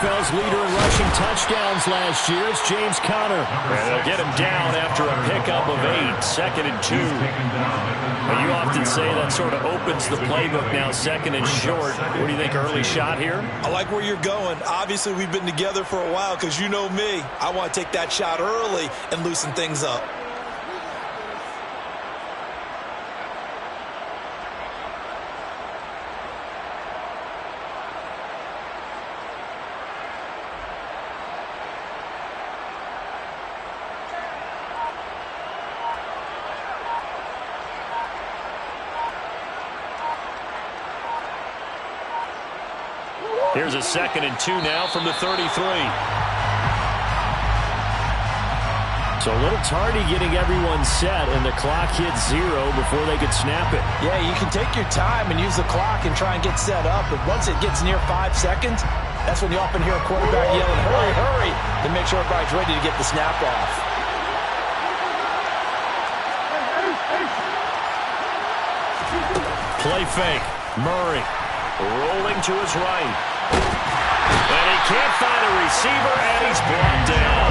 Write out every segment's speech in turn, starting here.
NFL's leader in rushing touchdowns last year. It's James Conner. And they'll get him down after a pickup of 8, 2nd and 2. Well, you often say that sort of opens the playbook now, 2nd and short. What do you think, early shot here? I like where you're going. Obviously, we've been together for a while because you know me. I want to take that shot early and loosen things up. Here's a 2nd and 2 now from the 33. So a little tardy getting everyone set, and the clock hits 0 before they could snap it. Yeah, you can take your time and use the clock and try and get set up, but once it gets near 5 seconds, that's when you often hear a quarterback yelling, hurry, hurry, to make sure everybody's ready to get the snap off. Play fake. Murray rolling to his right. And he can't find a receiver, and he's brought down.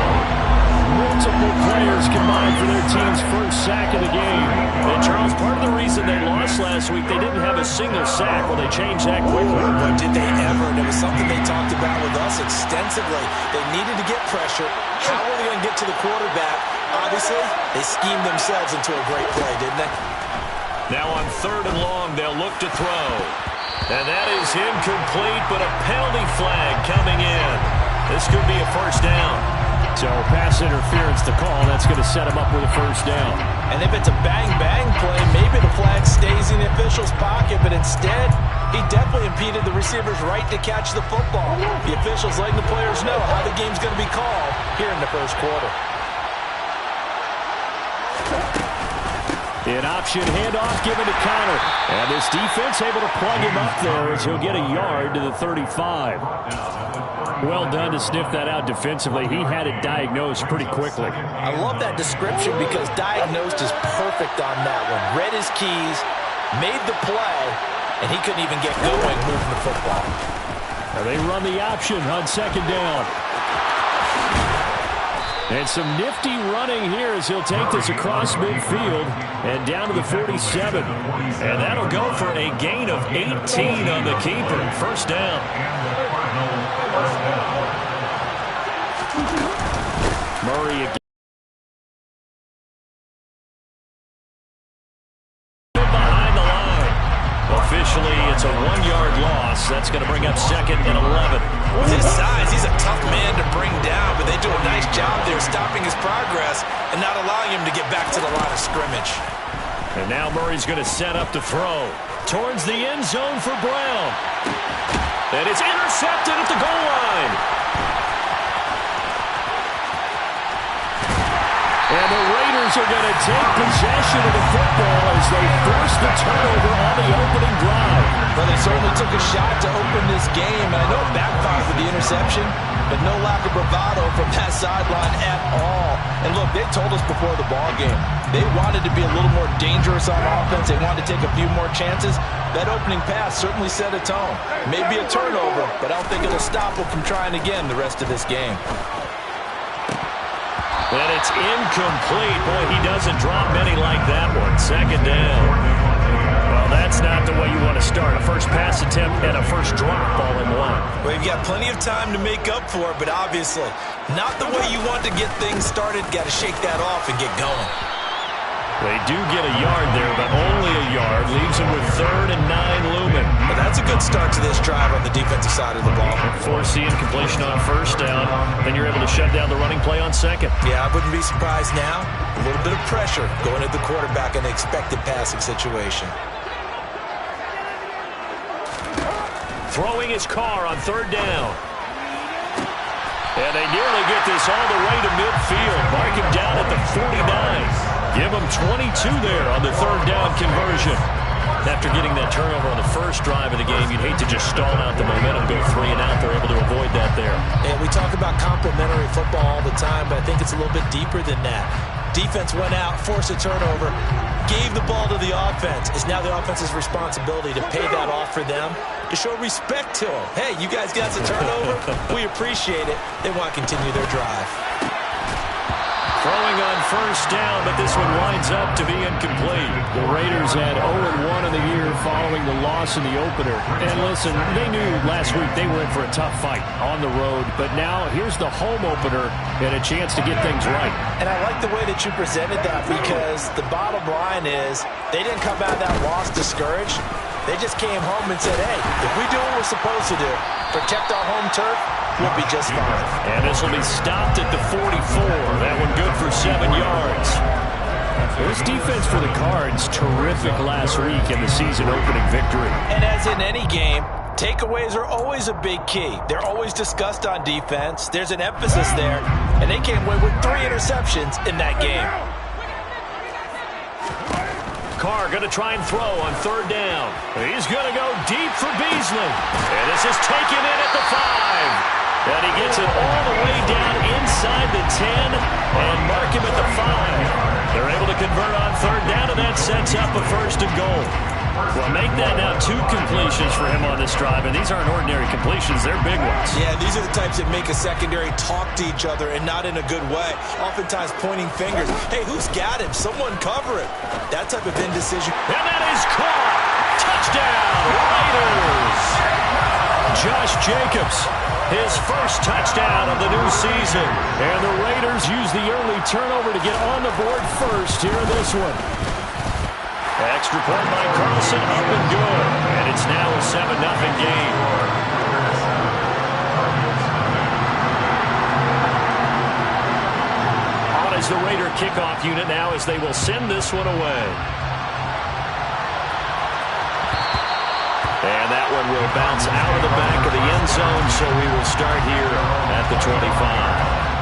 Multiple players combined for their team's first sack of the game. And, Charles, part of the reason they lost last week, they didn't have a single sack. Well, they changed that quickly. But did they ever? And it was something they talked about with us extensively. They needed to get pressure. How are they going to get to the quarterback? Obviously, they schemed themselves into a great play, didn't they? Now on 3rd and long, they'll look to throw. And that is incomplete, but a penalty flag coming in. This could be a first down. So pass interference to call. That's going to set him up with a first down. And if it's a bang-bang play, maybe the flag stays in the official's pocket, but instead, he definitely impeded the receiver's right to catch the football. The officials letting the players know how the game's going to be called here in the first quarter. An option handoff given to Conner. And this defense able to plug him up there as he'll get a yard to the 35. Well done to sniff that out defensively. He had it diagnosed pretty quickly. I love that description because diagnosed is perfect on that one. Read his keys, made the play, and he couldn't even get going moving the football. Now they run the option on 2nd down. And some nifty running here as he'll take this across midfield and down to the 47. And that'll go for a gain of 18 on the keeper. First down. Murray again. Behind the line. Officially, it's a 1-yard loss. That's going to bring up 2nd and 11. With his size, he's a tough man to bring down, but they do a nice job there stopping his progress and not allowing him to get back to the line of scrimmage. And now Murray's going to set up to throw. Towards the end zone for Brown. And it's intercepted at the goal line. And the Raiders are going to take possession of the football as they force the turnover on the opening drive. Well, they certainly took a shot to open this game. I know it backfired with the interception, but no lack of bravado from that sideline at all. And look, they told us before the ball game, they wanted to be a little more dangerous on offense. They wanted to take a few more chances. That opening pass certainly set a tone. Maybe a turnover, but I don't think it'll stop them from trying again the rest of this game. And it's incomplete. Boy, he doesn't drop many like that one. 2nd down. Well, that's not the way you want to start. A first pass attempt and a first drop all in one. Well, you've got plenty of time to make up for it, but obviously not the way you want to get things started. Got to shake that off and get going. They do get a yard there, but only a yard. Leaves them with 3rd and 9 looming. But that's a good start to this drive on the defensive side of the ball. Force the incompletion on first down. Then you're able to shut down the running play on 2nd. Yeah, I wouldn't be surprised now. A little bit of pressure going at the quarterback in the expected passing situation. Throwing his car on 3rd down. And they nearly get this all the way to midfield. Mark him down at the 49. Give him 22 there on the 3rd down conversion. After getting that turnover on the first drive of the game, you'd hate to just stall out the momentum, go 3 and out. They're able to avoid that there. And we talk about complementary football all the time, but I think it's a little bit deeper than that. Defense went out, forced a turnover. gave the ball to the offense. It's now the offense's responsibility to pay that off for them, to show respect to them. Hey, you guys got the turnover. We appreciate it. They want to continue their drive. Throwing on first down, but this one winds up to be incomplete. The Raiders had 0-1 in the year following the loss in the opener. And listen, they knew last week they were in for a tough fight on the road. But now here's the home opener and a chance to get things right. And I like the way that you presented that, because the bottom line is they didn't come out of that loss discouraged. They just came home and said, hey, if we do what we're supposed to do, protect our home turf, we'll be just fine. And this will be stopped at the 44. That one good for 7 yards. This defense for the Cards, terrific last week in the season-opening victory. And as in any game, takeaways are always a big key. They're always discussed on defense. There's an emphasis there, and they came away with 3 interceptions in that game. Carr going to try and throw on third down. He's going to go deep for Beasley. And this is taken in at the 5. And he gets it all the way down inside the 10 and mark him at the 5. They're able to convert on third down, and that sets up a first and goal. Well, make that now 2 completions for him on this drive, and these aren't ordinary completions. They're big ones. Yeah, these are the types that make a secondary talk to each other, and not in a good way. Oftentimes pointing fingers. Hey, who's got him? Someone cover it. That type of indecision. And that is caught. Touchdown, Raiders. Josh Jacobs, his first touchdown of the new season. And the Raiders use the early turnover to get on the board first here in this one. Extra point by Carlson, up and good. And it's now a 7-0 game. On is the Raider kickoff unit now as they will send this one away. And that one will bounce out of the back of the end zone, so we will start here at the 25.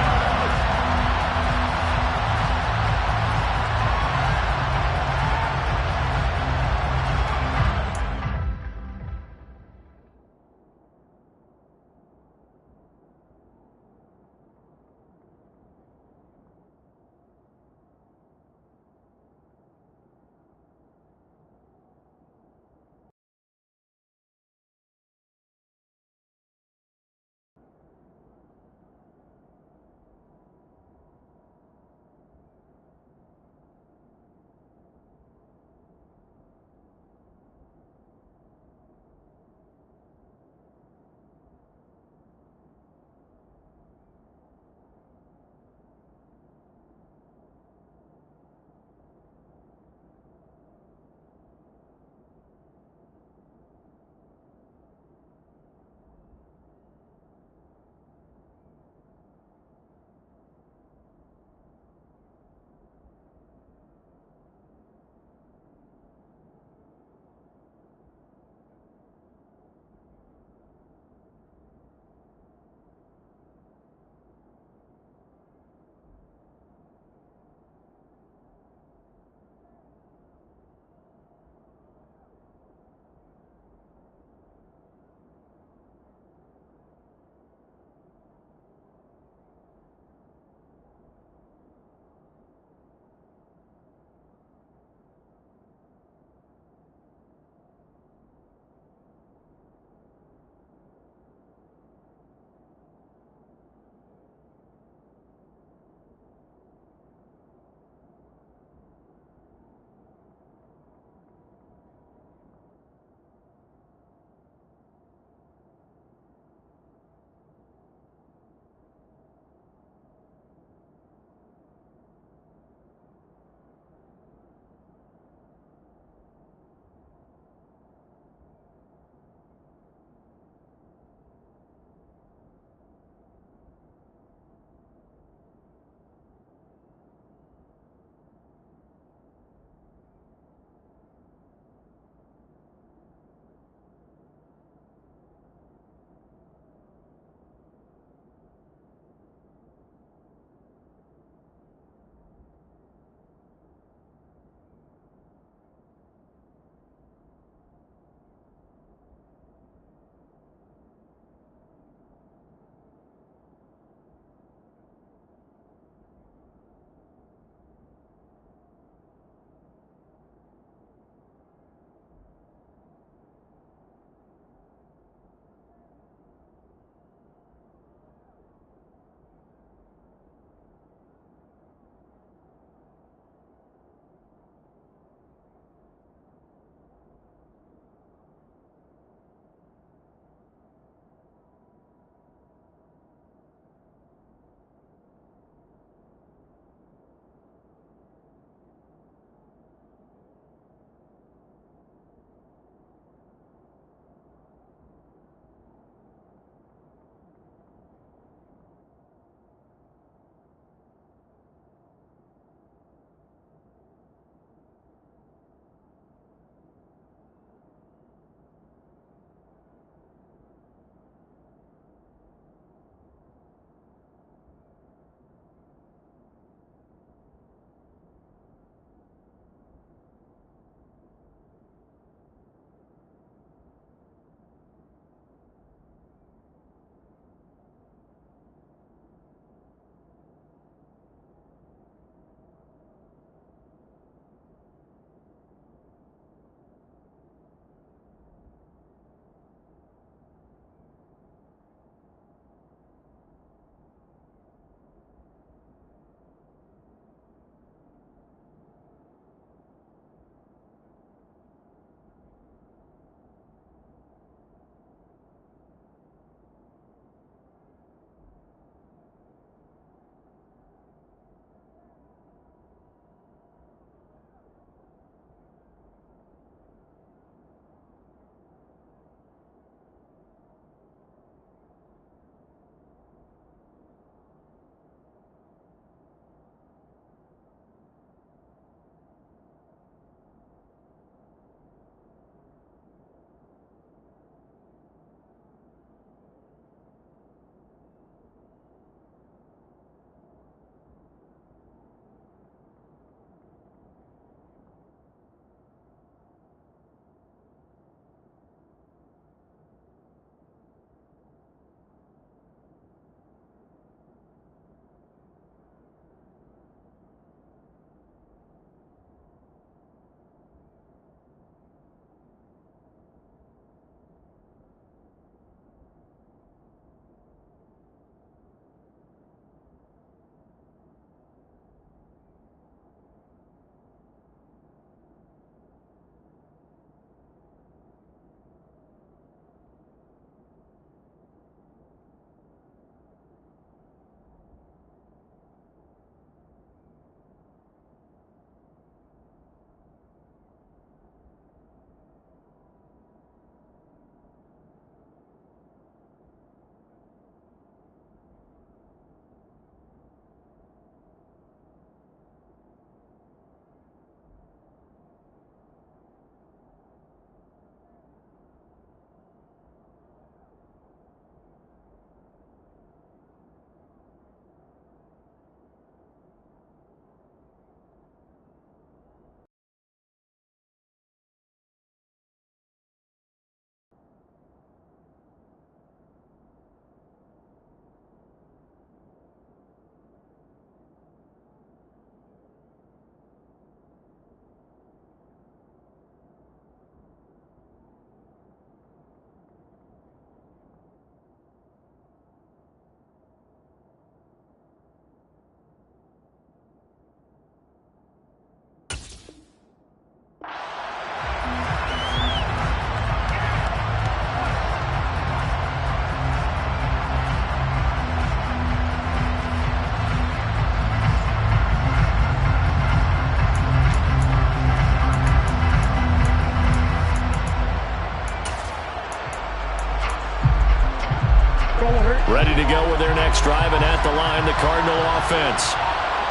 go with their next drive, and at the line, the Cardinal offense.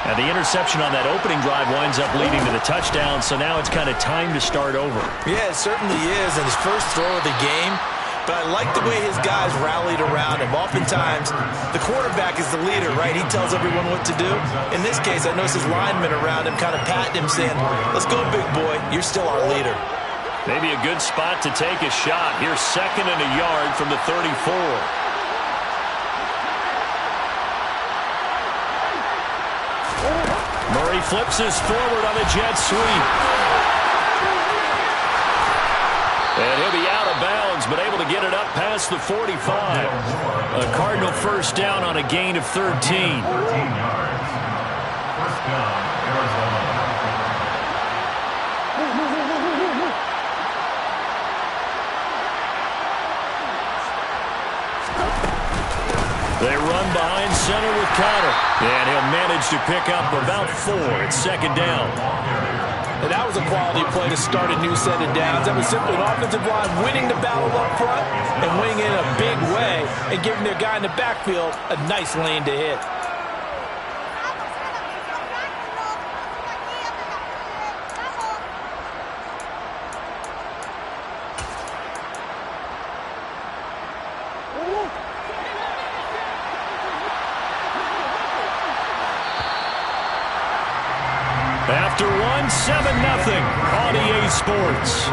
And the interception on that opening drive winds up leading to the touchdown, so now it's kind of time to start over. Yeah, it certainly is, and his first throw of the game. But I like the way his guys rallied around him. Oftentimes, the quarterback is the leader, right? He tells everyone what to do. In this case, I noticed his linemen around him kind of patting him, saying, let's go, big boy. You're still our leader. Maybe a good spot to take a shot. Here's 2nd and a yard from the 34. Murray flips this forward on a jet sweep. And he'll be out of bounds, but able to get it up past the 45. A Cardinal first down on a gain of 13. 13 yards. First down, Arizona. They run behind center with Conner. And he'll manage to pick up about 4. It's 2nd down. And that was a quality play to start a new set of downs. That was simply an offensive line winning the battle up front and winning in a big way and giving their guy in the backfield a nice lane to hit. After 1-7-0 on EA Sports.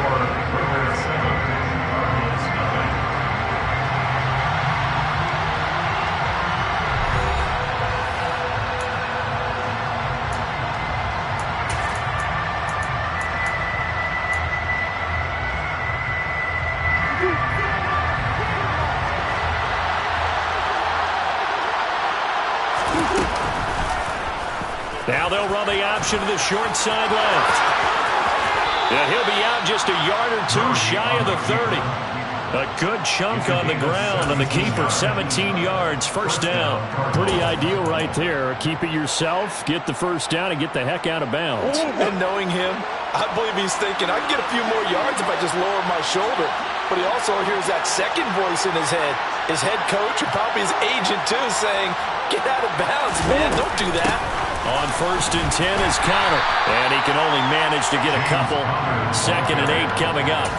Now they'll run the option to the short side left. And he'll be out just a yard or two shy of the 30. A good chunk on the ground, and the keeper 17 yards, first down. Pretty ideal right there. Keep it yourself, get the first down, and get the heck out of bounds. And knowing him, I believe he's thinking, I can get a few more yards if I just lower my shoulder. But he also hears that second voice in his head. His head coach, or probably his agent too, saying, get out of bounds, man, don't do that. On 1st and 10 is Conner. And he can only manage to get a couple. 2nd and 8 coming up.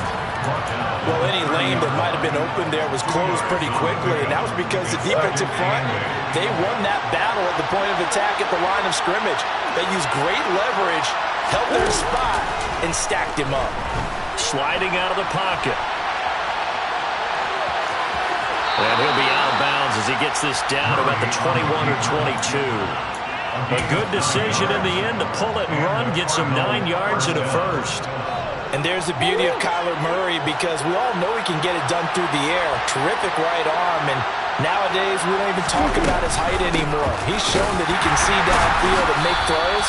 Well, any lane that might have been open there was closed pretty quickly, and that was because the defensive front, they won that battle at the point of attack at the line of scrimmage. They used great leverage, held their spot, and stacked him up. Sliding out of the pocket. And he'll be out of bounds as he gets this down about the 21 or 22. A good decision in the end to pull it and run, get some 9 yards and a first. And there's the beauty of Kyler Murray, because we all know he can get it done through the air. Terrific right arm, and nowadays we don't even talk about his height anymore. He's shown that he can see downfield and make throws,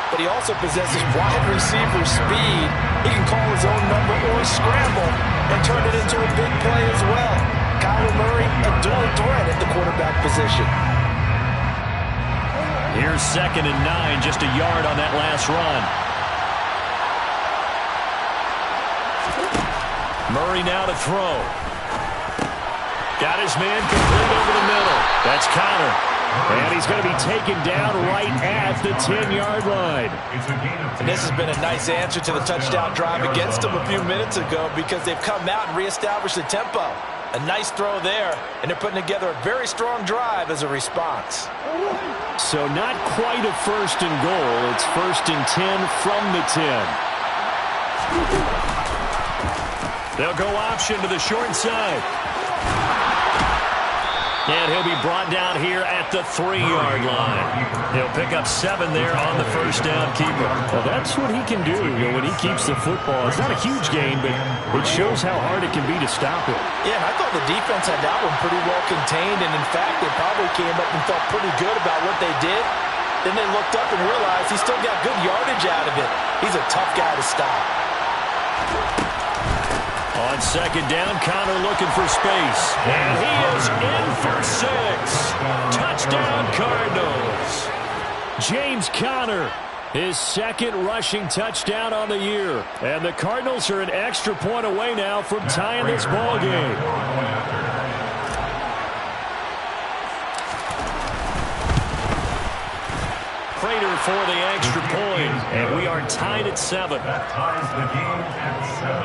but he also possesses wide receiver speed. He can call his own number or scramble and turn it into a big play as well. Kyler Murray, a dual threat at the quarterback position. Here's 2nd and 9, just a yard on that last run. Murray now to throw. Got his man complete over the middle. That's Conner. And he's going to be taken down right at the 10-yard line. And this has been a nice answer to the touchdown drive against them a few minutes ago, because they've come out and reestablished the tempo. A nice throw there, and they're putting together a very strong drive as a response. So not quite a 1st and goal. It's 1st and 10 from the 10. They'll go option to the short side. And he'll be brought down here at the 3-yard line. He'll pick up 7 there on the first down keeper. Well, that's what he can do, when he keeps the football. It's not a huge gain, but it shows how hard it can be to stop it. Yeah, and I thought the defense had that one pretty well contained, and in fact, they probably came up and felt pretty good about what they did. Then they looked up and realized he still got good yardage out of it. He's a tough guy to stop. On 2nd down, Conner looking for space. And he is in for 6. Touchdown, Cardinals. James Conner, his 2nd rushing touchdown on the year. And the Cardinals are an extra point away now from tying this ball game. Raider for the extra point, and we are tied at 7. That ties the game at 7.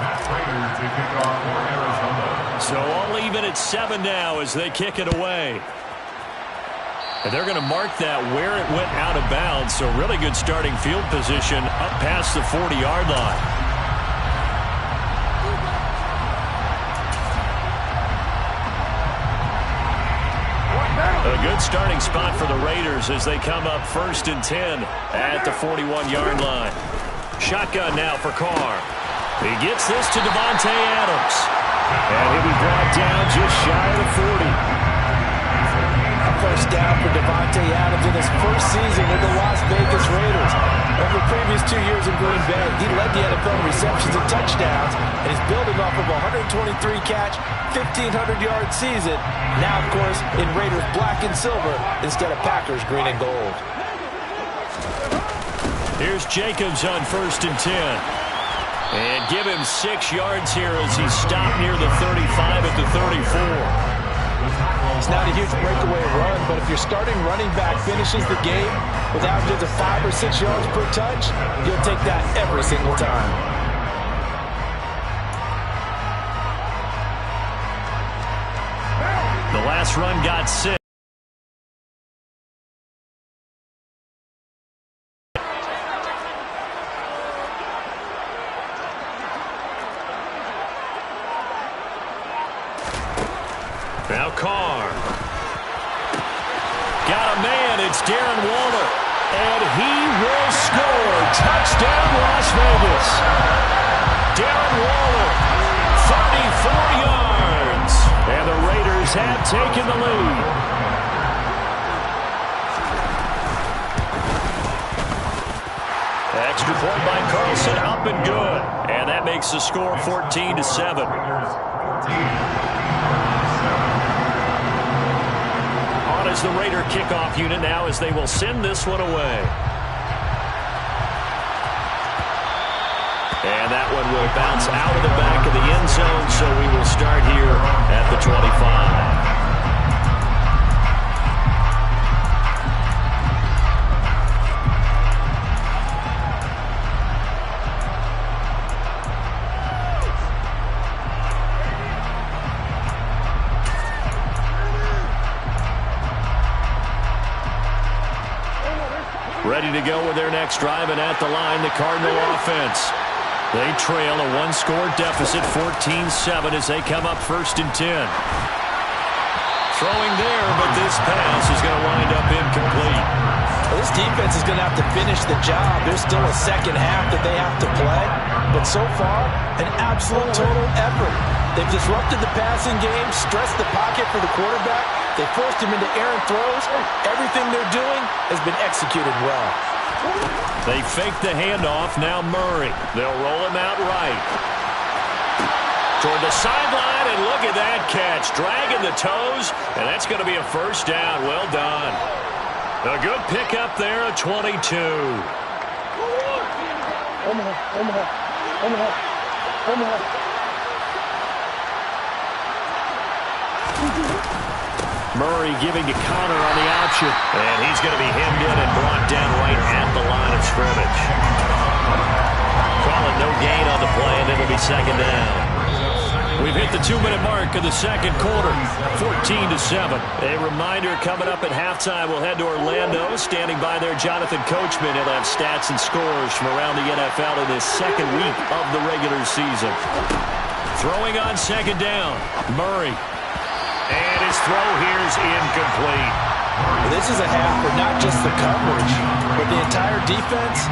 Matt Prater to kick off for Arizona. So all even at 7 now as they kick it away. And they're going to mark that where it went out of bounds. So really good starting field position up past the 40-yard line. A good starting spot for the Raiders as they come up 1st and 10 at the 41-yard line. Shotgun now for Carr. He gets this to Davante Adams. And he'll be brought down just shy of the 40. First down for Davante Adams in his first season with the Las Vegas Raiders. Over the previous 2 years in Green Bay, he led the NFL in receptions and touchdowns, and he's building off of a 123-catch, 1,500-yard season. Now, of course, in Raiders black and silver instead of Packers green and gold. Here's Jacobs on 1st and 10. And give him 6 yards here as he stopped near the 35 at the 34. It's not a huge breakaway run, but if your starting running back finishes the game with averages of 5 or 6 yards per touch, you'll take that every single time. The last run got 6. Now Carr. Got a man. It's Darren Waller. And he will score. Touchdown, Las Vegas. Darren Waller, 34 yards. And the Raiders have taken the lead. Extra point by Carlson, up and good. And that makes the score 14-7. As the Raider kickoff unit now as they will send this one away. And that one will bounce out of the back of the end zone, so we will start here at the 25. Ready to go with their next drive, and at the line, the Cardinal offense. They trail a one-score deficit, 14-7, as they come up 1st and 10. Throwing there, but this pass is going to wind up incomplete. Well, this defense is going to have to finish the job. There's still a second half that they have to play, but so far, an absolute total effort. They've disrupted the passing game, stressed the pocket for the quarterback. They forced him into errant throws. Everything they're doing has been executed well. They fake the handoff. Now Murray. They'll roll him out right. Toward the sideline, and look at that catch. Dragging the toes, and that's going to be a first down. Well done. A good pickup there, a 22. Murray giving to Connor on the option. And he's going to be hemmed in and brought down right at the line of scrimmage. Calling no gain on the play, and it'll be second down. We've hit the 2-minute mark of the second quarter, 14-7. A reminder coming up at halftime, we'll head to Orlando. Standing by there, Jonathan Coachman. He'll have stats and scores from around the NFL in this second week of the regular season. Throwing on second down, Murray. And his throw here is incomplete. This is a half for not just the coverage, but the entire defense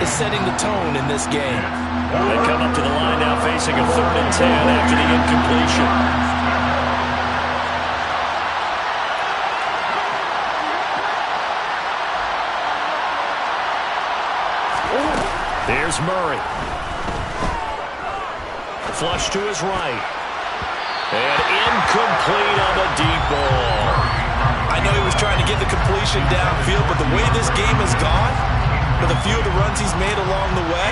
is setting the tone in this game. They come up to the line now facing a 3rd and 10 after the incompletion. Here's Murray. Flush to his right. And incomplete on the deep ball. I know he was trying to get the completion downfield, but the way this game has gone, with a few of the runs he's made along the way,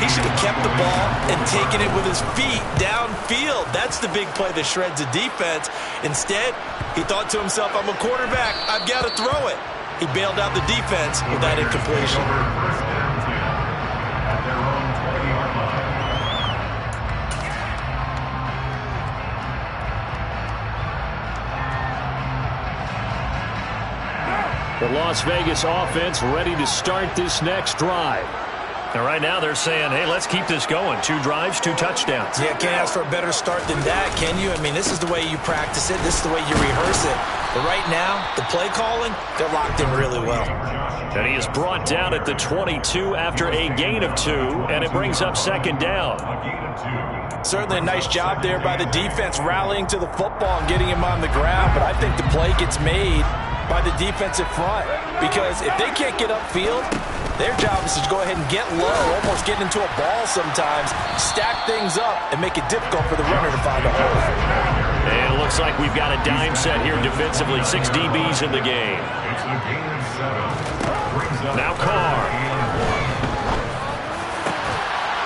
He should have kept the ball and taken it with his feet downfield. That's the big play that shreds the defense. Instead, he thought to himself, I'm a quarterback. I've got to throw it. He bailed out the defense with that incompletion. First and 10 at their own 20-yard line. The Las Vegas offense ready to start this next drive. And right now they're saying, hey, let's keep this going. 2 drives, 2 touchdowns. Yeah, can't ask for a better start than that, can you? I mean, this is the way you practice it. This is the way you rehearse it. But right now, the play calling, they're locked in really well. And he is brought down at the 22 after a gain of 2, and it brings up 2nd down. Certainly a nice job there by the defense rallying to the football and getting him on the ground. But I think the play gets made by the defensive front, because if they can't get upfield, their job is to go ahead and get low, almost get into a ball sometimes, stack things up, and make it difficult for the runner to find a hole. And it looks like we've got a dime set here defensively. 6 DBs in the game. It's a gain of 7. Now Carr.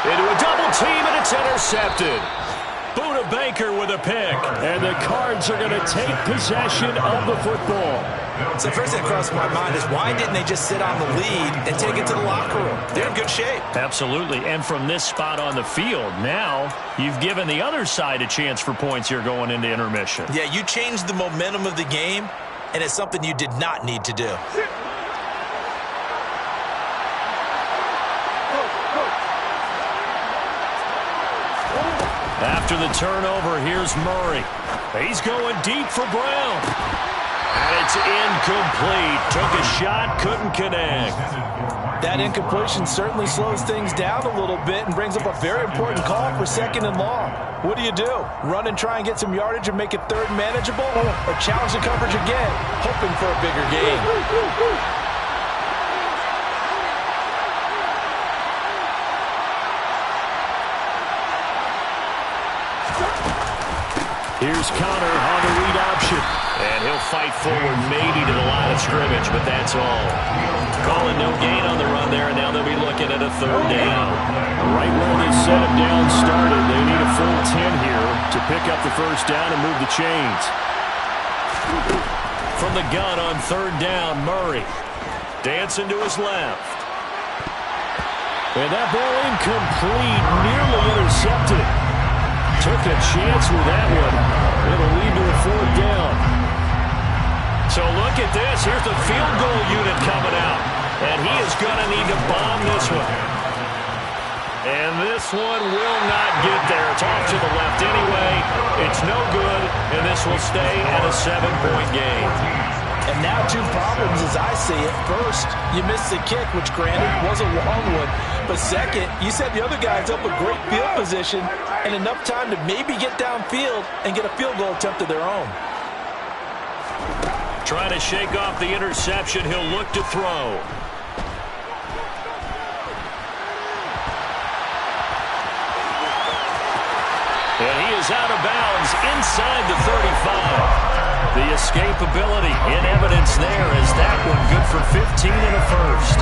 Into a double team, and it's intercepted. Buda Baker with a pick. And the Cards are going to take possession of the football. So the first thing that crossed my mind is, why didn't they just sit on the lead and take it to the locker room? They're in good shape. Absolutely. And from this spot on the field, now you've given the other side a chance for points here going into intermission. Yeah, you changed the momentum of the game, and it's something you did not need to do. After the turnover, here's Murray. He's going deep for Brown. And it's incomplete. Took a shot, couldn't connect. That incompletion certainly slows things down a little bit and brings up a very important call for 2nd and long. What do? Run and try and get some yardage and make it 3rd manageable? Or challenge the coverage again, hoping for a bigger gain? Here's Connor on the read option. And he'll fight forward maybe to the line of scrimmage, but that's all. Calling no gain on the run there, and now they'll be looking at a 3rd down. Right where they set him down started. They need a full 10 here to pick up the 1st down and move the chains. From the gun on 3rd down, Murray. Dancing to his left. And that ball incomplete, nearly intercepted. Took a chance with that one. It'll lead to a 4th down. So look at this. Here's the field goal unit coming out. And he is going to need to bomb this one. And this one will not get there. It's off to the left anyway. It's no good, and this will stay at a 7-point game. And now 2 problems as I see it. First, you missed the kick, which granted was a long one. But second, you set the other guys up with great field position and enough time to maybe get downfield and get a field goal attempt of their own. Trying to shake off the interception. He'll look to throw. And he is out of bounds inside the 35. The escapability in evidence there as that one good for 15 and a 1st.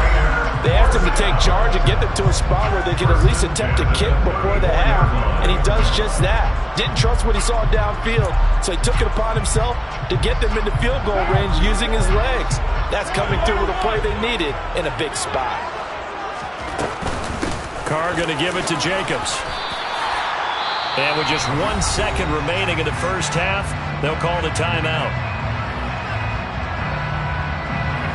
They asked him to take charge and get them to a spot where they can at least attempt a kick before the half, and he does just that. Didn't trust what he saw downfield, so he took it upon himself to get them into field goal range using his legs. That's coming through with a play they needed in a big spot. Carr going to give it to Jacobs. And with just 1 second remaining in the 1st half, they'll call the timeout.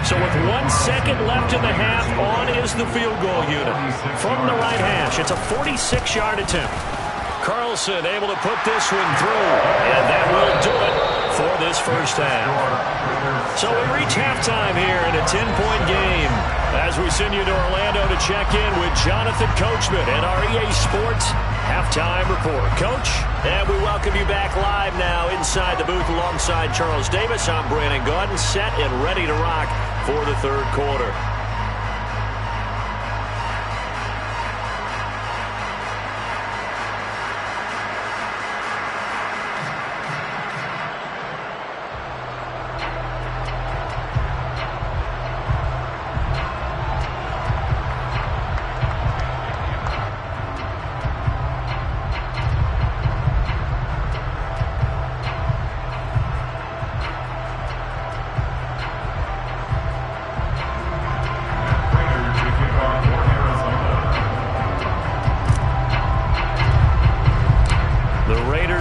So with 1 second left in the half, on is the field goal unit. From the right hash, it's a 46-yard attempt. Carlson able to put this one through, and that will do it for this 1st half. So we reach halftime here in a 10-point game as we send you to Orlando to check in with Jonathan Coachman and our EA Sports Halftime Report. Coach, and we welcome you back live now inside the booth alongside Charles Davis. I'm Brandon Gaudin, set and ready to rock for the 3rd quarter.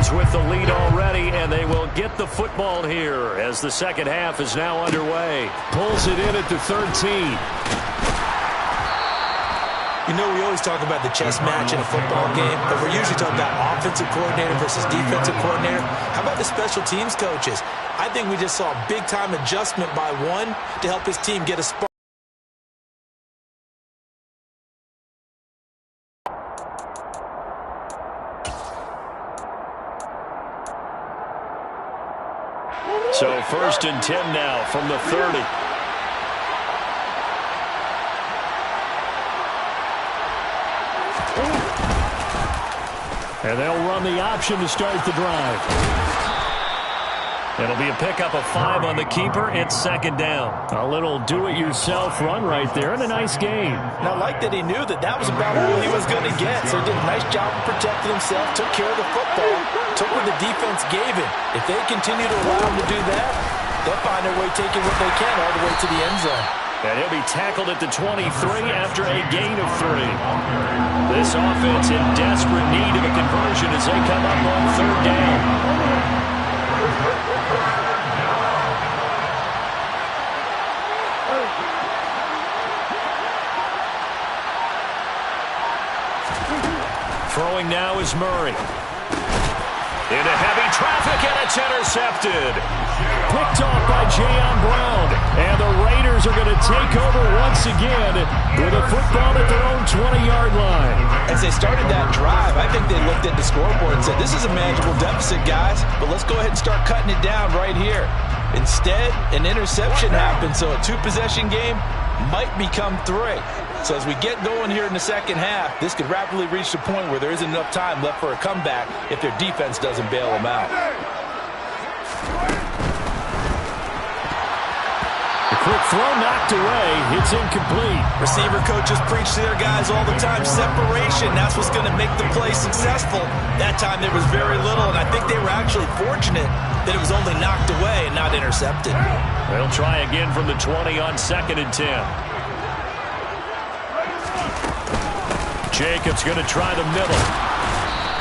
Chargers with the lead already, and they will get the football here as the second half is now underway. Pulls it in at the 13. You know, we always talk about the chess match in a football game, but we're usually talking about offensive coordinator versus defensive coordinator. How about the special teams coaches? I think we just saw a big-time adjustment by one to help his team get a spot. So 1st and 10 now from the 30. And they'll run the option to start the drive. It'll be a pickup of 5 on the keeper. It's 2nd down. A little do-it-yourself run right there and a nice game. Now, I like that he knew that was about all he was going to get. So he did a nice job of protecting himself, took care of the football, took what the defense gave him. If they continue to allow him to do that, they'll find their way taking what they can all the way to the end zone. And he'll be tackled at the 23 after a gain of 3. This offense in desperate need of a conversion as they come up on 3rd down. Throwing now is Murray. Into heavy traffic, and it's intercepted. Picked off by Jayon Brown. And the Raiders are going to take over once again with a football at their own 20-yard line. As they started that drive, I think they looked at the scoreboard and said, this is a manageable deficit, guys, but let's go ahead and start cutting it down right here. Instead, an interception happened, so a 2-possession game might become 3. So as we get going here in the second half, this could rapidly reach the point where there isn't enough time left for a comeback if their defense doesn't bail them out. The quick throw knocked away. It's incomplete. Receiver coaches preach to their guys all the time, separation. That's what's going to make the play successful. That time there was very little, and I think they were actually fortunate that it was only knocked away and not intercepted. They'll try again from the 20 on 2nd and 10. Jacobs going to try the middle.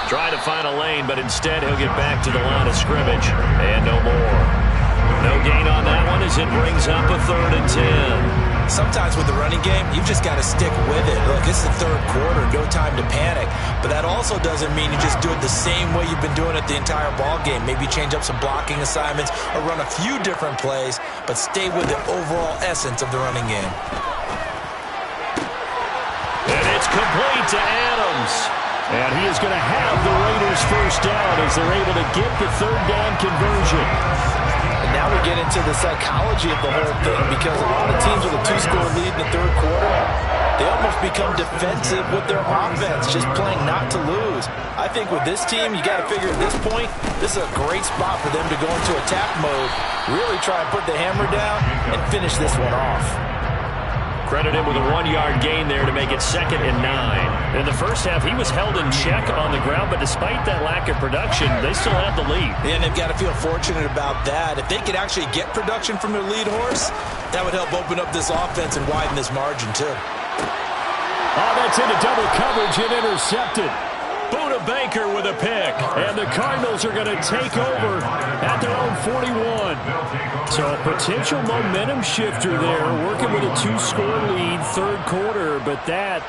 Try to find a lane, but instead he'll get back to the line of scrimmage. And no more. No gain on that one as it brings up a 3rd and 10. Sometimes with the running game, you've just got to stick with it. Look, it's the 3rd quarter, no time to panic. But that also doesn't mean you just do it the same way you've been doing it the entire ball game. Maybe change up some blocking assignments or run a few different plays, but stay with the overall essence of the running game. And it's complete to Adams. And he is going to have the Raiders 1st down as they're able to get the 3rd down conversion. And now we get into the psychology of the whole thing, because a lot of teams with a 2-score lead in the 3rd quarter, they almost become defensive with their offense, just playing not to lose. I think with this team, you got to figure at this point, this is a great spot for them to go into attack mode, really try and put the hammer down and finish this one off. Credit him with a 1-yard gain there to make it 2nd and 9. In the first half, he was held in check on the ground, but despite that lack of production, they still have the lead. And they've got to feel fortunate about that. If they could actually get production from their lead horse, that would help open up this offense and widen this margin too. Oh, that's into double coverage and intercepted. Buda Baker with a pick. And the Cardinals are going to take over at their own 41. So a potential momentum shifter there, working with a 2-score lead, 3rd quarter, but that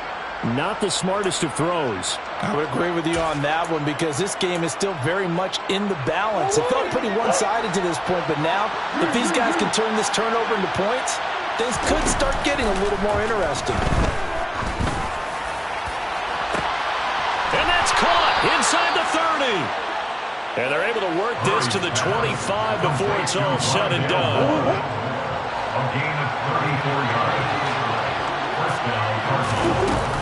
not the smartest of throws. I would agree with you on that one, because this game is still very much in the balance. It felt pretty one-sided to this point, but now if these guys can turn this turnover into points, things could start getting a little more interesting. And that's caught inside the 30. And they're able to work this to the 25 before it's all said and done. A gain of 34 yards. 1st down, Cardinals.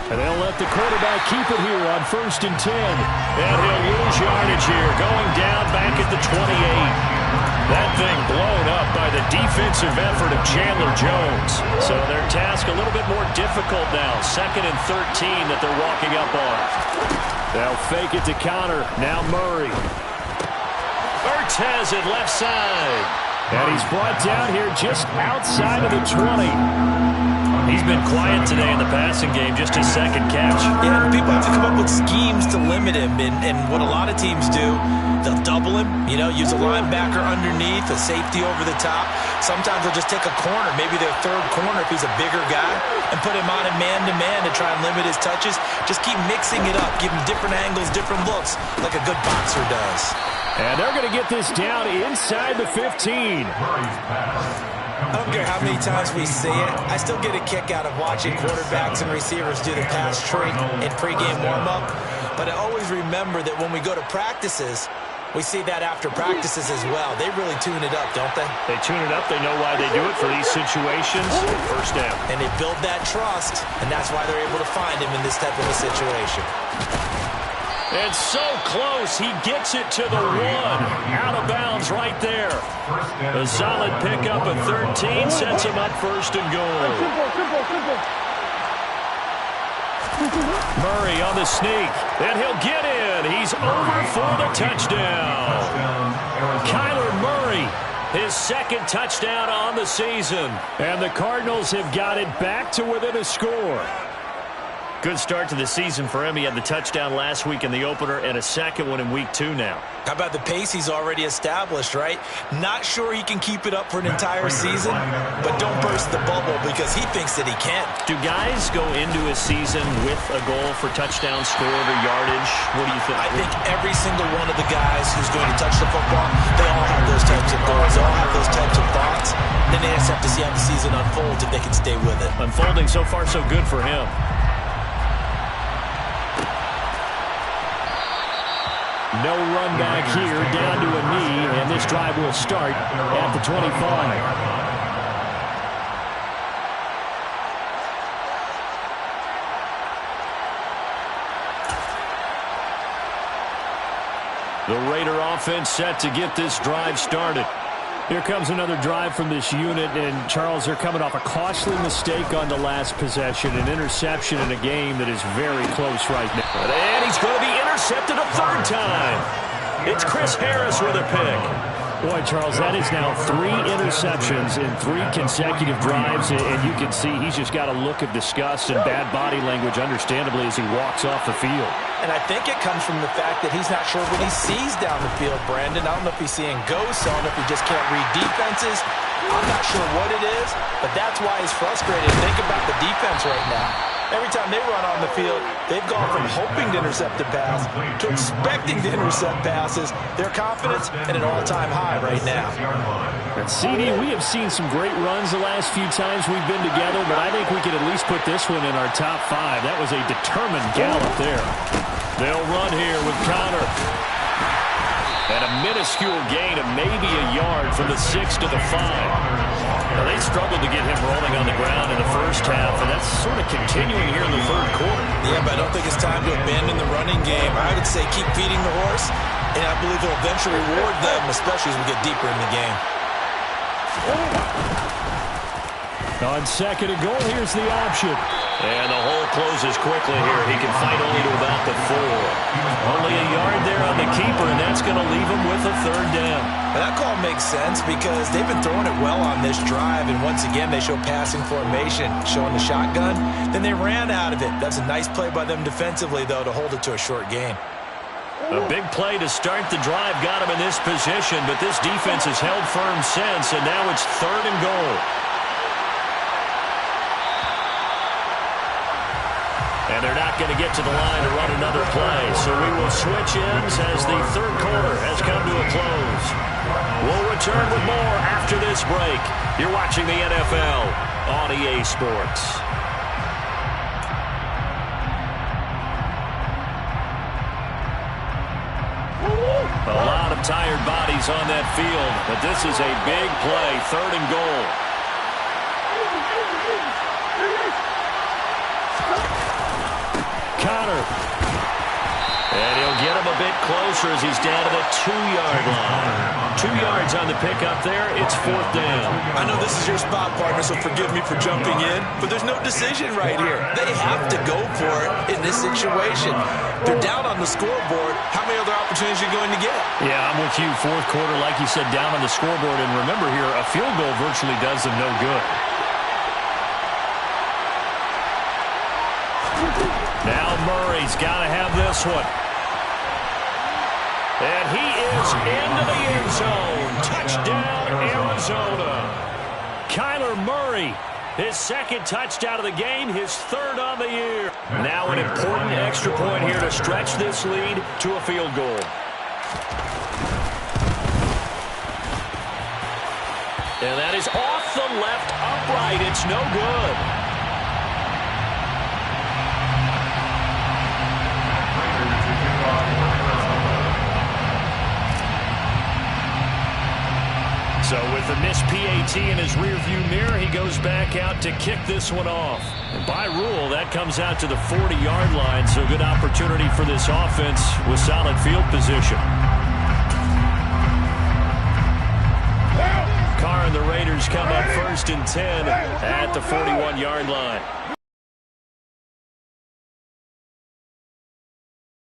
And they'll let the quarterback keep it here on 1st and 10. And he'll lose yardage here, going down back at the 28. That thing blown up by the defensive effort of Chandler Jones. So their task a little bit more difficult now. 2nd and 13 that they're walking up on. They'll fake it to counter. Now Murray. Urtez at left side. And he's brought down here just outside of the 20. He's been quiet today in the passing game, just his second catch. Yeah, and people have to come up with schemes to limit him, and what a lot of teams do, they'll double him, use a linebacker underneath, a safety over the top. Sometimes they'll just take a corner, maybe their third corner if he's a bigger guy, and put him on a man-to-man to try and limit his touches. Just keep mixing it up, give him different angles, different looks, like a good boxer does. And they're going to get this down inside the 15. I don't care how many times we see it. I still get a kick out of watching quarterbacks and receivers do the pass trick in pregame warm-up. But I always remember that when we go to practices, we see that after practices as well. They really tune it up, don't they? They tune it up. They know why they do it for these situations. First down. And they build that trust, and that's why they're able to find him in this type of a situation. And so close, he gets it to the 1. Out of bounds right there. A solid pickup of 13 sets him up first and goal. Murray on the sneak, and he'll get in. He's over for the touchdown. Kyler Murray, his second touchdown on the season. And the Cardinals have got it back to within a score. Good start to the season for him. He had the touchdown last week in the opener and a second one in week 2 now. How about the pace he's already established, right? Not sure he can keep it up for an entire season, but don't burst the bubble because he thinks that he can. Do guys go into a season with a goal for touchdown scored or yardage? What do you think? I think every single one of the guys who's going to touch the football, they all have those types of goals. They all have those types of thoughts. And then they just have to see how the season unfolds if they can stay with it. Unfolding so far so good for him. No run back here, down to a knee, and this drive will start at the 25. The Raider offense set to get this drive started. Here comes another drive from this unit, and Charles, they're coming off a costly mistake on the last possession, an interception in a game that is very close right now. And he's going to be intercepted a third time. It's Chris Harris with a pick. Boy, Charles, that is now 3 interceptions in 3 consecutive drives, and you can see he's just got a look of disgust and bad body language, understandably, as he walks off the field. And I think it comes from the fact that he's not sure what he sees down the field, Brandon. I don't know if he's seeing ghosts. I don't know if he just can't read defenses. I'm not sure what it is, but that's why he's frustrated. Think about the defense right now. Every time they run on the field, they've gone from hoping to intercept a pass to expecting to intercept passes. Their confidence at an all-time high right now. And CD, we have seen some great runs the last few times we've been together, but I think we could at least put this one in our top 5. That was a determined gallop there. They'll run here with Connor. And a minuscule gain of maybe a yard from the 6 to the 5. Now, they struggled to get him rolling on the ground in the first half, and that's sort of continuing here in the third quarter. Yeah, but I don't think it's time to abandon the running game. I would say keep feeding the horse, and I believe it'll eventually reward them, especially as we get deeper in the game. On second and goal, here's the option. And the hole closes quickly here. He can fight only to about the 4. Only a yard there on the keeper, and that's going to leave him with a third down. And that call makes sense because they've been throwing it well on this drive, and once again they show passing formation, showing the shotgun. Then they ran out of it. That's a nice play by them defensively, though, to hold it to a short gain. A big play to start the drive got him in this position, but this defense has held firm since, and now it's third and goal. And they're not going to get to the line to run another play. So we will switch ends as the third quarter has come to a close. We'll return with more after this break. You're watching the NFL on EA Sports. A lot of tired bodies on that field, but this is a big play, third and goal. Connor. And he'll get him a bit closer as he's down to the 2-yard line. 2 yards on the pickup there. It's fourth down. I know this is your spot, partner, so forgive me for jumping in, but there's no decision right here. They have to go for it in this situation. They're down on the scoreboard. How many other opportunities are you going to get? Yeah, I'm with you. Fourth quarter, like you said, down on the scoreboard. And remember here, a field goal virtually does them no good. Now Murray's got to have this one. And he is into the end zone. Touchdown, Arizona. Kyler Murray, his second touchdown of the game, his third on the year. Now an important extra point here to stretch this lead to a field goal. And that is off the left upright. It's no good. So with the missed PAT in his rearview mirror, he goes back out to kick this one off. And by rule, that comes out to the 40-yard line, so good opportunity for this offense with solid field position. Carr and the Raiders come up 1st and 10 at the 41-yard line.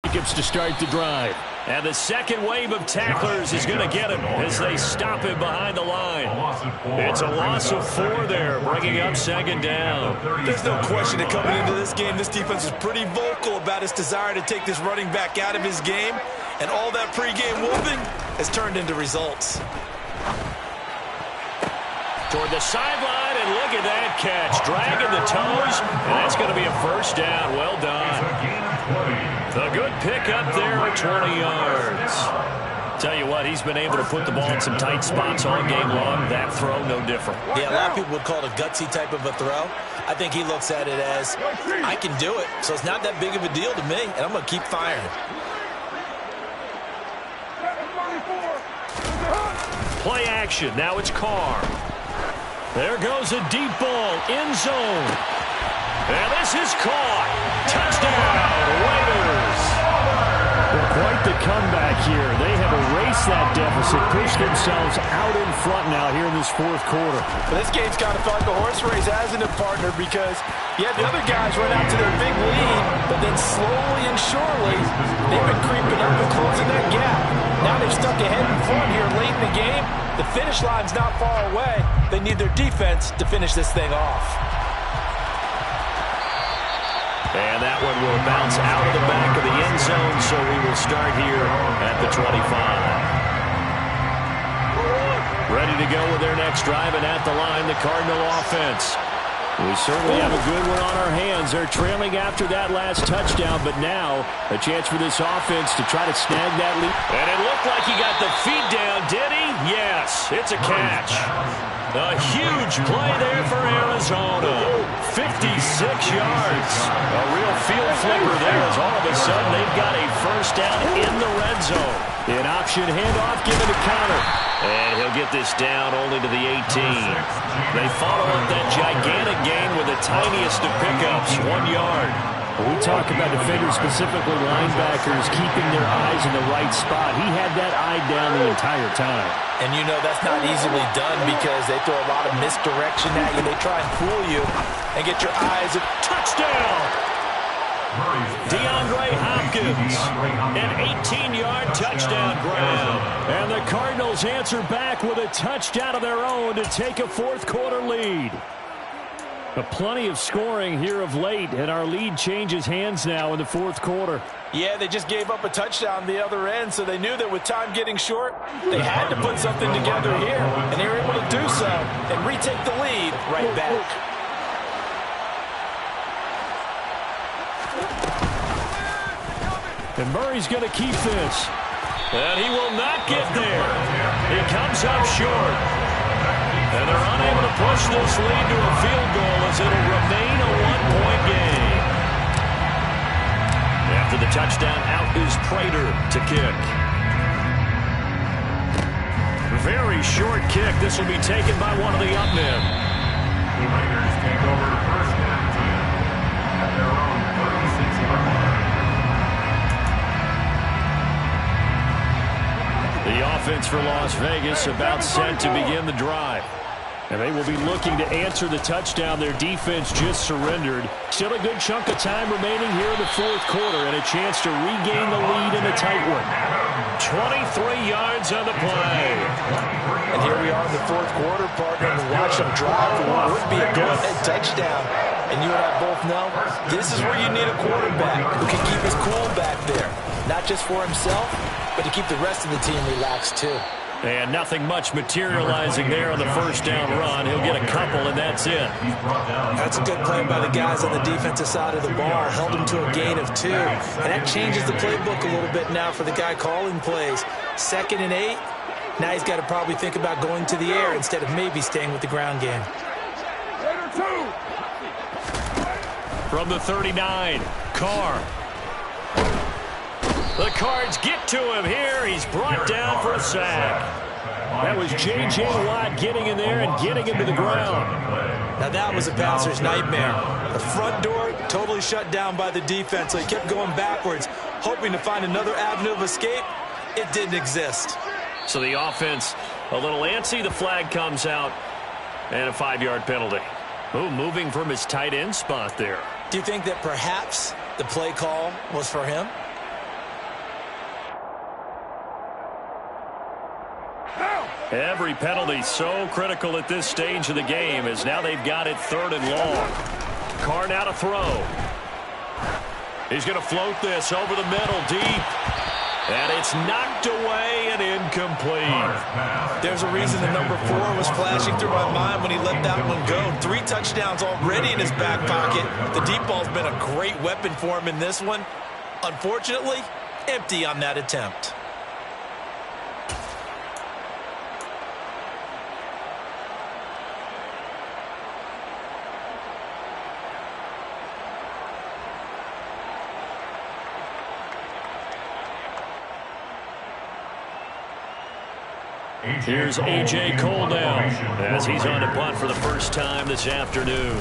Jacobs to start the drive. And the second wave of tacklers is going to get him as they stop him behind the line. It's a loss of 4 there, bringing up 2nd down. There's no question that coming into this game, this defense is pretty vocal about its desire to take this running back out of his game. And all that pregame whooping has turned into results. Toward the sideline, and look at that catch. Dragging the toes, and that's going to be a first down. Well done. The good pickup there at 20 yards. Tell you what, he's been able to put the ball in some tight spots all game long. That throw, no different. Yeah, a lot of people would call it a gutsy type of a throw. I think he looks at it as, I can do it, so it's not that big of a deal to me, and I'm going to keep firing. Play action. Now it's Carr. There goes a deep ball, end zone. And this is caught. Touchdown, Raiders. Well, quite the comeback here. They have erased that deficit, pushed themselves out in front now here in this 4th quarter. But this game's kind of felt like a horse race, hasn't it, partner? Because, yeah, the other guys run out to their big lead, but then slowly and surely, they've been creeping up and closing that gap. Now they've stuck ahead in front here late in the game. The finish line's not far away. They need their defense to finish this thing off. And that one will bounce out of the back of the end zone, so we will start here at the 25. Ready to go with their next drive, and at the line, the Cardinal offense. We certainly have a good one on our hands. They're trailing after that last touchdown, but now a chance for this offense to try to snag that lead. And it looked like he got the feet down, did he? Yes, it's a catch. A huge play there for Arizona. 56 yards. A real field flipper there as all of a sudden they've got a first down in the red zone. An option handoff given to Conner. And he'll get this down only to the 18. They follow up that gigantic gain with the tiniest of pickups, 1 yard. We talk about defenders, specifically linebackers, keeping their eyes in the right spot. He had that eye down the entire time. And you know that's not easily done because they throw a lot of misdirection at you. They try and fool you and get your eyes. Touchdown! DeAndre Hopkins, an 18-yard touchdown grab. And the Cardinals answer back with a touchdown of their own to take a 4th quarter lead. But plenty of scoring here of late, and our lead changes hands now in the 4th quarter. Yeah, they just gave up a touchdown the other end, so they knew that with time getting short, they had to put something together here, and they were able to do so and retake the lead right back. And Murray's going to keep this. And he will not get there. He comes up short. And they're unable to push this lead to a field goal as it'll remain a 1-point game. After the touchdown, out is Prater to kick. Very short kick. This will be taken by one of the up men. The Raiders take over 1st and 10 at their own 36-yard line. The offense for Las Vegas about set to begin the drive. And they will be looking to answer the touchdown their defense just surrendered. Still a good chunk of time remaining here in the 4th quarter and a chance to regain the lead in a tight one. 23 yards on the play. And here we are in the 4th quarter, partner, and watch them drive for what would be a go-ahead touchdown. And you and I both know this is where you need a quarterback who can keep his cool back there. Not just for himself, but to keep the rest of the team relaxed too. And nothing much materializing there on the first down run. He'll get a couple, and that's it. That's a good play by the guys on the defensive side of the ball. Held him to a gain of 2. And that changes the playbook a little bit now for the guy calling plays. 2nd and 8. Now he's got to probably think about going to the air instead of maybe staying with the ground game. From the 39, Carr. The Cards get to him here. He's brought down for a sack. That was J.J. Watt getting in there and getting him to the ground. Now that was a passer's nightmare. The front door totally shut down by the defense, so he kept going backwards, hoping to find another avenue of escape. It didn't exist. So the offense a little antsy. The flag comes out, and a 5-yard penalty. Ooh, moving from his tight end spot there. Do you think that perhaps the play call was for him? Every penalty so critical at this stage of the game, as now they've got it 3rd and long. Carr now to throw. He's going to float this over the middle deep. And it's knocked away and incomplete. There's a reason the number 4 was flashing through my mind when he let that one go. 3 touchdowns already in his back pocket. The deep ball's been a great weapon for him in this one. Unfortunately, empty on that attempt. Here's A.J. Cole now as he's on to punt for the first time this afternoon.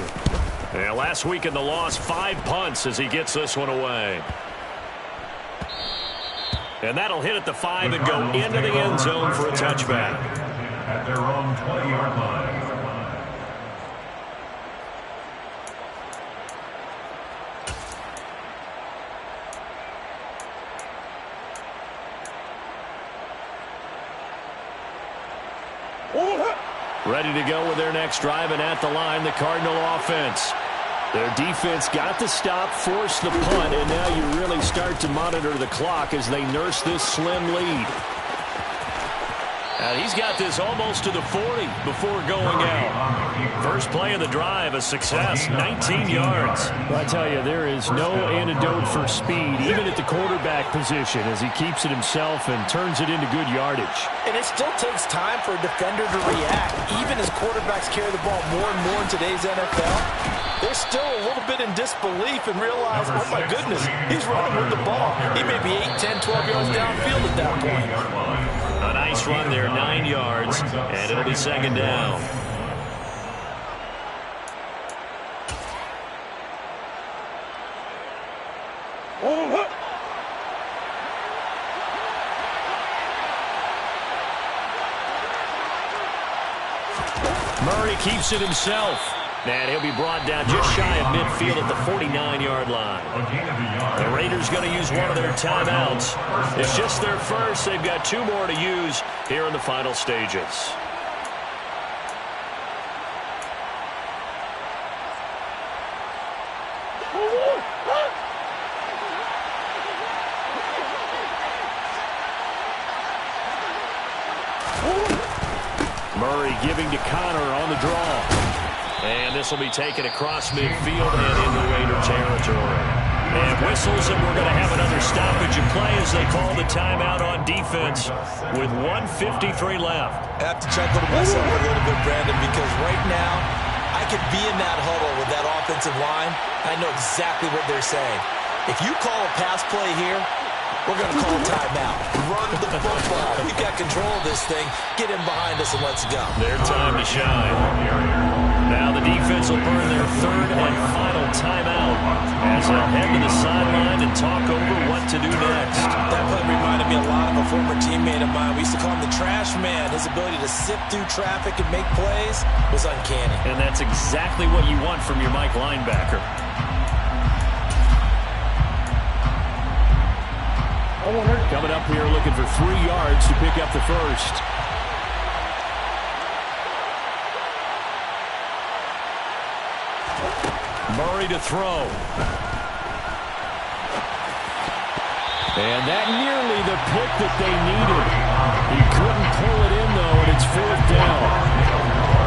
And last week in the loss, 5 punts as he gets this one away. And that'll hit at the 5 and go into the end zone for a touchback. At their own 20-yard line. Ready to go with their next drive, and at the line, the Cardinal offense. Their defense got the stop, forced the punt, and now you really start to monitor the clock as they nurse this slim lead. And he's got this almost to the 40 before going out. First play of the drive, a success, 19 yards. Well, I tell you, there is no antidote for speed, even at the quarterback position, as he keeps it himself and turns it into good yardage. And it still takes time for a defender to react. Even as quarterbacks carry the ball more and more in today's NFL, they're still a little bit in disbelief and realize, oh my goodness, he's running with the ball. He may be 8, 10, 12 yards downfield at that point. A nice run there, 9 yards, and it'll be 2nd down. Murray keeps it himself. And he'll be brought down just shy of midfield at the 49-yard line. The Raiders going to use one of their timeouts. It's just their first. They've got 2 more to use here in the final stages. Murray giving to Connor on the draw. And this will be taken across midfield and into Raider territory. And whistles, and we're going to have another stoppage of play as they call the timeout on defense with 1:53 left. I have to chuckle to myself a little bit, Brandon, because right now I could be in that huddle with that offensive line. I know exactly what they're saying. If you call a pass play here, we're going to call a timeout. Run the football. We've got control of this thing. Get in behind us and let's go. Their time to shine. Now the defense will burn their 3rd and final timeout as they'll head to the sideline and talk over what to do next. That play reminded me a lot of a former teammate of mine. We used to call him the trash man. His ability to sift through traffic and make plays was uncanny. And that's exactly what you want from your Mike linebacker. Coming up here looking for 3 yards to pick up the first. Murray to throw. And that nearly the pick that they needed. He couldn't pull it in, though, and it's 4th down.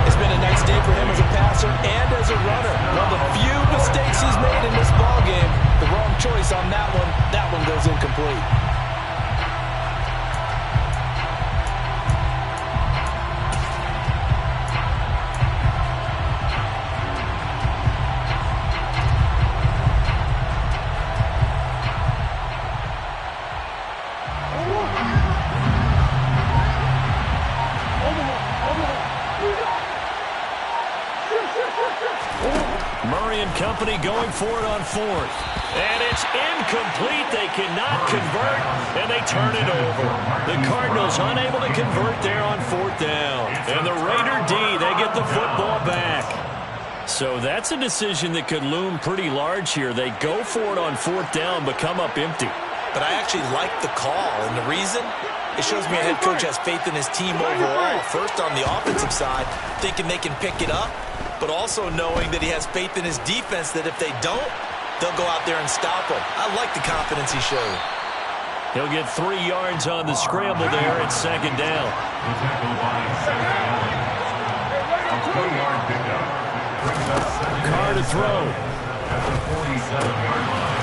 It's been a nice day for him as a passer and as a runner. One of the few mistakes he's made in this ballgame. The wrong choice on that one. That one goes incomplete. Murray and company going for it on 4th. And it's incomplete. They cannot convert, and they turn it over. The Cardinals unable to convert there on 4th down. And the Raider D, they get the football back. So that's a decision that could loom pretty large here. They go for it on 4th down, but come up empty. But I actually like the call, and the reason? It shows me a head coach has faith in his team overall. First on the offensive side, thinking they can pick it up, but also knowing that he has faith in his defense that if they don't, they'll go out there and stop him. I like the confidence he showed. He'll get 3 yards on the scramble there at 2nd down. Carr to throw.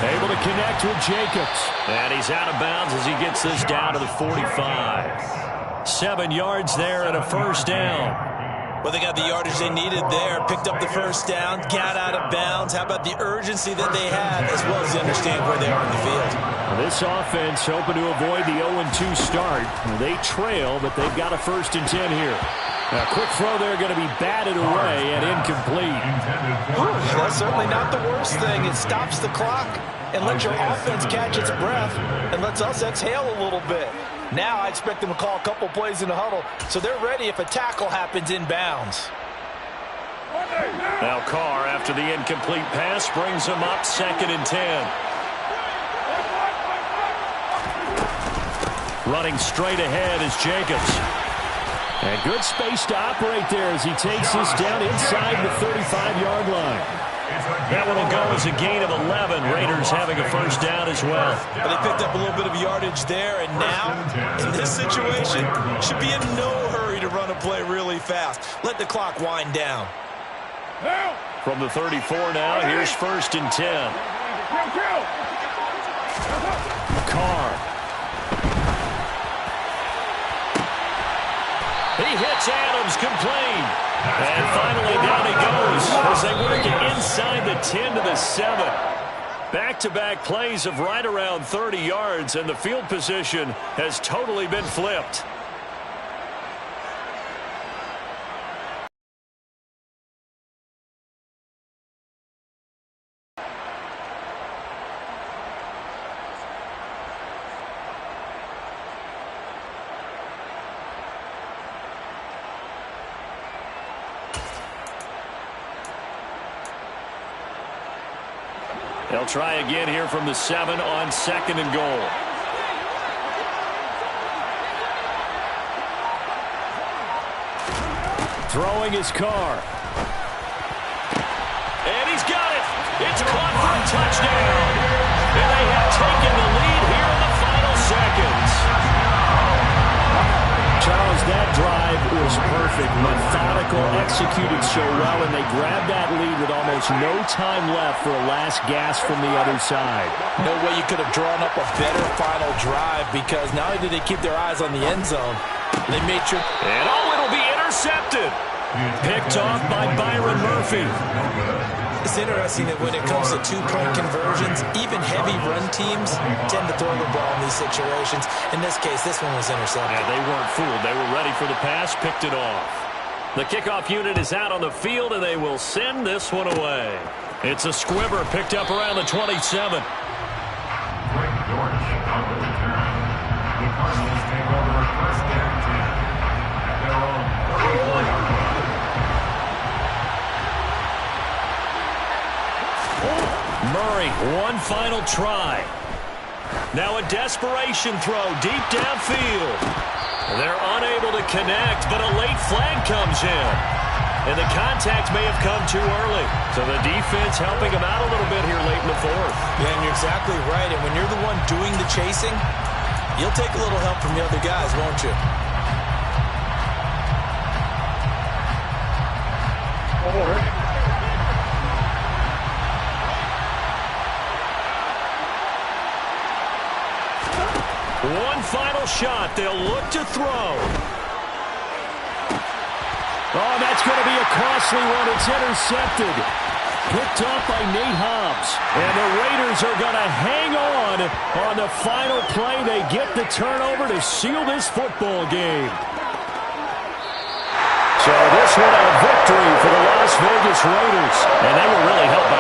Able to connect with Jacobs. And he's out of bounds as he gets this down to the 45. 7 yards there and a 1st down. Well, they got the yardage they needed there, picked up the 1st down, got out of bounds. How about the urgency that they have, as well as they understand where they are in the field? This offense hoping to avoid the 0-2 start. They trail, but they've got a 1st and 10 here. A quick throw there going to be batted away and incomplete. That's certainly not the worst thing. It stops the clock and lets your offense catch its breath and lets us exhale a little bit. Now I expect them to call a couple plays in the huddle, so they're ready if a tackle happens inbounds. Now Carr, after the incomplete pass, brings him up 2nd and 10. Running straight ahead is Jacobs. And good space to operate there as he takes this down inside the 35-yard line. That one will go as a gain of 11. Raiders having a 1st down as well. But they picked up a little bit of yardage there, and now, in this situation, should be in no hurry to run a play really fast. Let the clock wind down. From the 34 now, here's 1st and 10. Carr. He hits Adams, complete. And finally down he goes as they work it inside the 10 to the 7. Back-to-back plays of right around 30 yards, and the field position has totally been flipped. They'll try again here from the 7 on 2nd and goal. Throwing his Carr. And he's got it. It's caught for a touchdown. And they have taken the lead here in the final seconds. Charles, that drive was perfect. Methodical, executed so well, and they grabbed that lead with almost no time left for a last gasp from the other side. No way you could have drawn up a better final drive, because not only did they keep their eyes on the end zone, they made sure... And it'll be intercepted. Picked off by Byron Murphy. It's interesting that when it comes to two-point conversions, even heavy run teams tend to throw the ball in these situations. In this case, this one was intercepted. Yeah, they weren't fooled. They were ready for the pass, picked it off. The kickoff unit is out on the field, and they will send this one away. It's a squibber picked up around the 27. Greg Dortch on the return. The Cardinals take over 1st and 10 at their own 34-yard line. Murray, one final try. Now a desperation throw deep downfield. They're unable to connect, but a late flag comes in. And the contact may have come too early. So the defense helping him out a little bit here late in the fourth. Yeah, and you're exactly right. And when you're the one doing the chasing, you'll take a little help from the other guys, won't you? One final shot. They'll look to throw. Oh, that's going to be a costly one. It's intercepted. Picked off by Nate Hobbs. And the Raiders are going to hang on the final play. They get the turnover to seal this football game. So this one a victory for the Las Vegas Raiders. And they were really helped by